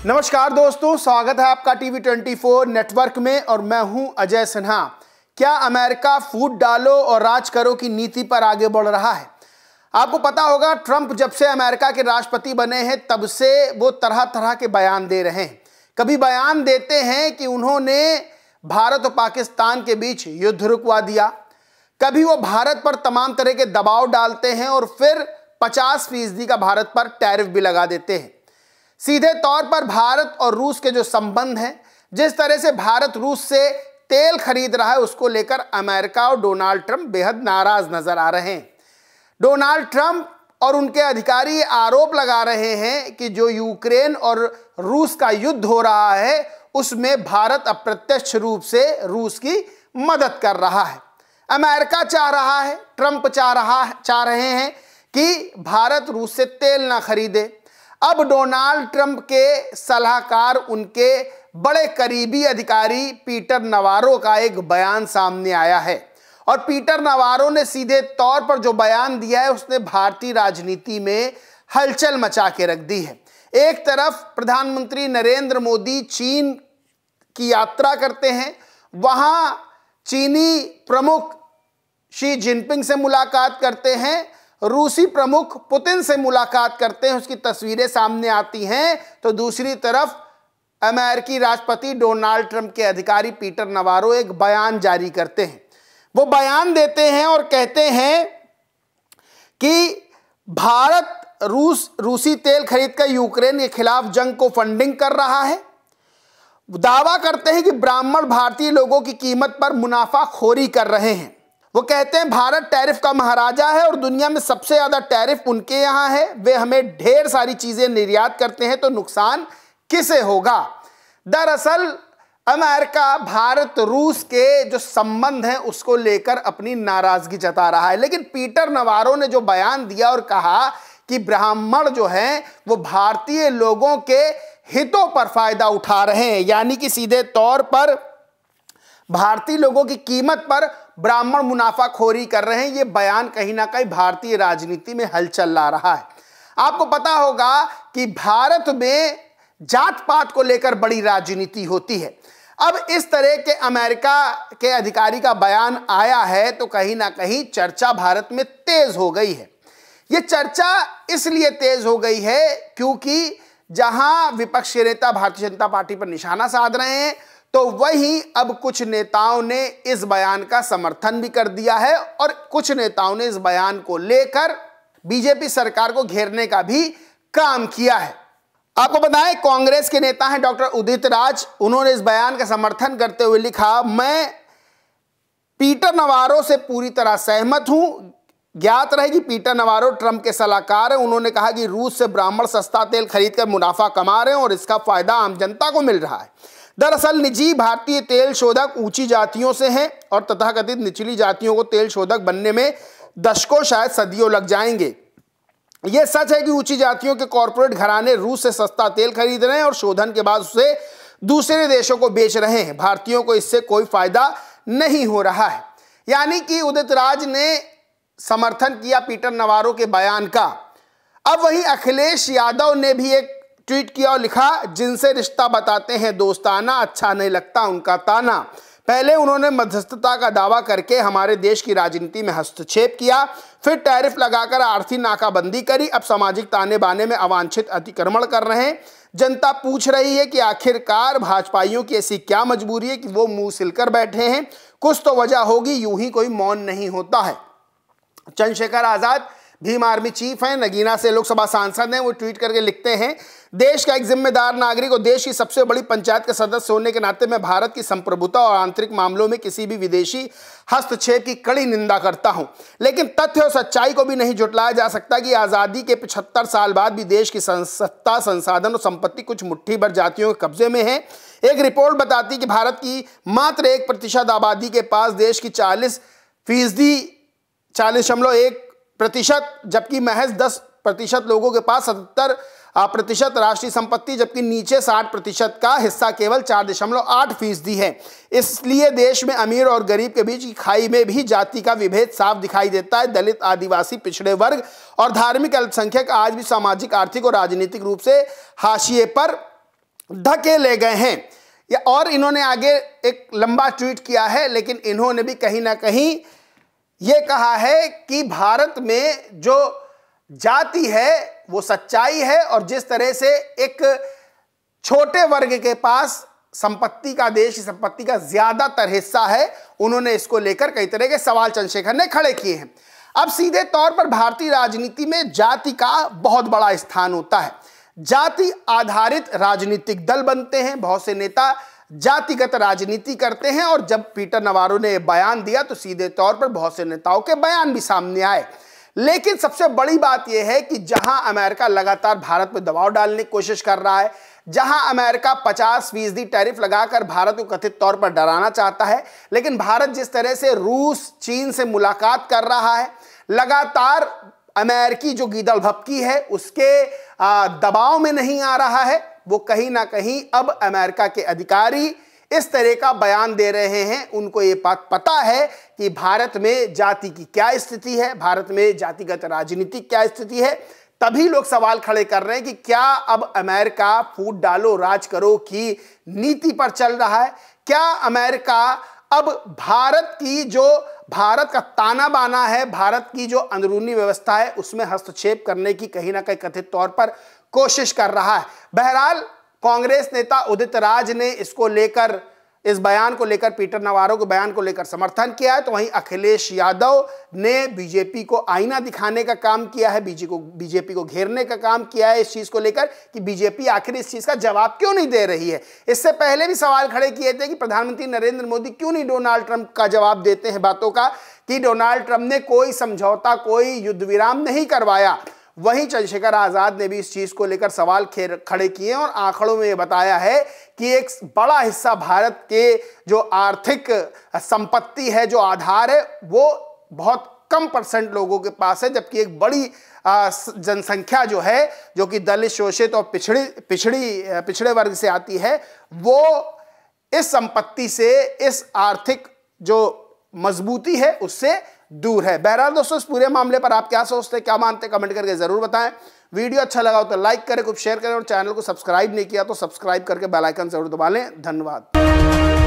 नमस्कार दोस्तों, स्वागत है आपका टीवी 24 नेटवर्क में और मैं हूं अजय सिन्हा। क्या अमेरिका फूट डालो और राज करो की नीति पर आगे बढ़ रहा है? आपको पता होगा, ट्रंप जब से अमेरिका के राष्ट्रपति बने हैं तब से वो तरह तरह के बयान दे रहे हैं। कभी बयान देते हैं कि उन्होंने भारत और पाकिस्तान के बीच युद्ध रुकवा दिया, कभी वो भारत पर तमाम तरह के दबाव डालते हैं और फिर 50% का भारत पर टैरिफ भी लगा देते हैं। सीधे तौर पर भारत और रूस के जो संबंध हैं, जिस तरह से भारत रूस से तेल खरीद रहा है, उसको लेकर अमेरिका और डोनाल्ड ट्रंप बेहद नाराज नजर आ रहे हैं। डोनाल्ड ट्रंप और उनके अधिकारी आरोप लगा रहे हैं कि जो यूक्रेन और रूस का युद्ध हो रहा है उसमें भारत अप्रत्यक्ष रूप से रूस की मदद कर रहा है। अमेरिका चाह रहा है, ट्रंप चाह रहे हैं कि भारत रूस से तेल ना खरीदे। अब डोनाल्ड ट्रंप के सलाहकार, उनके बड़े करीबी अधिकारी पीटर नवारो का एक बयान सामने आया है और पीटर नवारो ने सीधे तौर पर जो बयान दिया है उसने भारतीय राजनीति में हलचल मचा के रख दी है। एक तरफ प्रधानमंत्री नरेंद्र मोदी चीन की यात्रा करते हैं, वहां चीनी प्रमुख शी जिनपिंग से मुलाकात करते हैं, रूसी प्रमुख पुतिन से मुलाकात करते हैं, उसकी तस्वीरें सामने आती हैं, तो दूसरी तरफ अमेरिकी राष्ट्रपति डोनाल्ड ट्रंप के अधिकारी पीटर नवारो एक बयान जारी करते हैं। वो बयान देते हैं और कहते हैं कि भारत रूसी तेल खरीदकर यूक्रेन के खिलाफ जंग को फंडिंग कर रहा है। दावा करते हैं कि ब्राह्मण भारतीय लोगों की कीमत पर मुनाफाखोरी कर रहे हैं। वो कहते हैं भारत टैरिफ का महाराजा है और दुनिया में सबसे ज्यादा टैरिफ उनके यहाँ है, वे हमें ढेर सारी चीजें निर्यात करते हैं, तो नुकसान किसे होगा? दरअसल अमेरिका भारत रूस के जो संबंध हैं उसको लेकर अपनी नाराजगी जता रहा है, लेकिन पीटर नवारो ने जो बयान दिया और कहा कि ब्राह्मण जो हैं वो भारतीय लोगों के हितों पर फायदा उठा रहे हैं, यानी कि सीधे तौर पर भारतीय लोगों की कीमत पर ब्राह्मण मुनाफाखोरी कर रहे हैं। ये बयान कहीं ना कहीं भारतीय राजनीति में हलचल ला रहा है। आपको पता होगा कि भारत में जात पात को लेकर बड़ी राजनीति होती है। अब इस तरह के अमेरिका के अधिकारी का बयान आया है तो कहीं ना कहीं चर्चा भारत में तेज हो गई है। ये चर्चा इसलिए तेज हो गई है क्योंकि जहां विपक्ष के नेता भारतीय जनता पार्टी पर निशाना साध रहे हैं, तो वहीं अब कुछ नेताओं ने इस बयान का समर्थन भी कर दिया है और कुछ नेताओं ने इस बयान को लेकर बीजेपी सरकार को घेरने का भी काम किया है। आपको बताएं, कांग्रेस के नेता हैं डॉक्टर उदित राज, उन्होंने इस बयान का समर्थन करते हुए लिखा, मैं पीटर नवारो से पूरी तरह सहमत हूं। ज्ञात रहे कि पीटर नवारो ट्रंप के सलाहकार हैं। उन्होंने कहा कि रूस से ब्राह्मण सस्ता तेल खरीदकर मुनाफा कमा रहे हैं और इसका फायदा आम जनता को मिल रहा है। दरअसल निजी भारतीय तेल शोधक ऊंची जातियों से हैं और तथाकथित निचली जातियों को तेल शोधक बनने में दशकों शायद सदियों लग जाएंगे। यह सच है कि ऊंची जातियों के कॉरपोरेट घराने रूस से सस्ता तेल खरीद रहे हैं और शोधन के बाद उसे दूसरे देशों को बेच रहे हैं। भारतीयों को इससे कोई फायदा नहीं हो रहा है। यानी कि उदित राज ने समर्थन किया पीटर नवारो के बयान का। अब वहीं अखिलेश यादव ने भी एक ट्वीट किया और लिखा, जिनसे रिश्ता बताते हैं दोस्ताना, अच्छा नहीं लगता उनका ताना। पहले उन्होंने मध्यस्थता का दावा करके हमारे देश की राजनीति में हस्तक्षेप किया, फिर टैरिफ लगाकर आर्थिक नाकाबंदी करी, अब सामाजिक ताने बाने में अवांछित अतिक्रमण कर रहे हैं। जनता पूछ रही है कि आखिरकार भाजपाइयों की ऐसी क्या मजबूरी है कि वो मुंह सिलकर बैठे हैं? कुछ तो वजह होगी, यूं ही कोई मौन नहीं होता है। चंद्रशेखर आजाद भीम आर्मी चीफ हैं, नगीना से लोकसभा सांसद हैं। वो ट्वीट करके लिखते हैं, देश का एक जिम्मेदार नागरिक और देश की सबसे बड़ी पंचायत के सदस्य होने के नाते मैं भारत की संप्रभुता और आंतरिक मामलों में किसी भी विदेशी हस्तक्षेप की कड़ी निंदा करता हूं, लेकिन तथ्य और सच्चाई को भी नहीं झुटलाया जा सकता कि आज़ादी के 75 साल बाद भी देश की सत्ता, संसाधन और संपत्ति कुछ मुट्ठी भर जातियों के कब्जे में है। एक रिपोर्ट बताती कि भारत की मात्र 1% आबादी के पास देश की 40.1%, जबकि महज 10% लोगों के पास 77% राष्ट्रीय संपत्ति, जबकि नीचे 60% का हिस्सा केवल 4.8% है। इसलिए देश में अमीर और गरीब के बीच की खाई में भी जाति का विभेद साफ दिखाई देता है। दलित, आदिवासी, पिछड़े वर्ग और धार्मिक अल्पसंख्यक आज भी सामाजिक, आर्थिक और राजनीतिक रूप से हाशिए पर धके ले गए हैं। और इन्होंने आगे एक लंबा ट्वीट किया है, लेकिन इन्होंने भी कहीं ना कहीं ये कहा है कि भारत में जो जाति है वो सच्चाई है, और जिस तरह से एक छोटे वर्ग के पास संपत्ति का, देश की संपत्ति का ज्यादातर हिस्सा है, उन्होंने इसको लेकर कई तरह के सवाल चंद्रशेखर ने खड़े किए हैं। अब सीधे तौर पर भारतीय राजनीति में जाति का बहुत बड़ा स्थान होता है। जाति आधारित राजनीतिक दल बनते हैं, बहुत से नेता जातिगत राजनीति करते हैं, और जब पीटर नवारो ने बयान दिया तो सीधे तौर पर बहुत से नेताओं के बयान भी सामने आए। लेकिन सबसे बड़ी बात यह है कि जहां अमेरिका लगातार भारत पर दबाव डालने की कोशिश कर रहा है, जहां अमेरिका 50% टैरिफ लगाकर भारत को कथित तौर पर डराना चाहता है, लेकिन भारत जिस तरह से रूस, चीन से मुलाकात कर रहा है, लगातार अमेरिकी जो गीदड़ भपकी है उसके दबाव में नहीं आ रहा है, वो कहीं ना कहीं अब अमेरिका के अधिकारी इस तरह का बयान दे रहे हैं। उनको ये बात पता है कि भारत में जाति की क्या स्थिति है, भारत में जातिगत राजनीति क्या स्थिति है। तभी लोग सवाल खड़े कर रहे हैं कि क्या अब अमेरिका फूट डालो राज करो की नीति पर चल रहा है? क्या अमेरिका अब भारत का ताना बाना है, भारत की जो अंदरूनी व्यवस्था है उसमें हस्तक्षेप करने की कहीं ना कहीं कथित तौर पर कोशिश कर रहा है? बहरहाल कांग्रेस नेता उदित राज ने इसको लेकर, इस बयान को लेकर, पीटर नवारो के बयान को लेकर समर्थन किया है, तो वहीं अखिलेश यादव ने बीजेपी को आईना दिखाने का काम किया है, बीजेपी को घेरने का काम किया है इस चीज को लेकर कि बीजेपी आखिर इस चीज का जवाब क्यों नहीं दे रही है। इससे पहले भी सवाल खड़े किए थे कि प्रधानमंत्री नरेंद्र मोदी क्यों नहीं डोनाल्ड ट्रंप का जवाब देते हैं बातों का, कि डोनाल्ड ट्रंप ने कोई समझौता, कोई युद्ध विराम नहीं करवाया। वहीं चंद्रशेखर आजाद ने भी इस चीज को लेकर सवाल खड़े किए और आंकड़ों में यह बताया है कि एक बड़ा हिस्सा भारत के जो आर्थिक संपत्ति है, जो आधार है, वो बहुत कम % लोगों के पास है, जबकि एक बड़ी जनसंख्या जो है, जो कि दलित, शोषित और पिछड़े वर्ग से आती है, वो इस संपत्ति से, इस आर्थिक जो मजबूती है उससे दूर है। बहरहाल दोस्तों, इस पूरे मामले पर आप क्या सोचते हैं, क्या मानते हैं, कमेंट करके जरूर बताएं। वीडियो अच्छा लगा हो तो लाइक करें, कुछ शेयर करें, और चैनल को सब्सक्राइब नहीं किया तो सब्सक्राइब करके बेल आइकन जरूर दबा लें। धन्यवाद।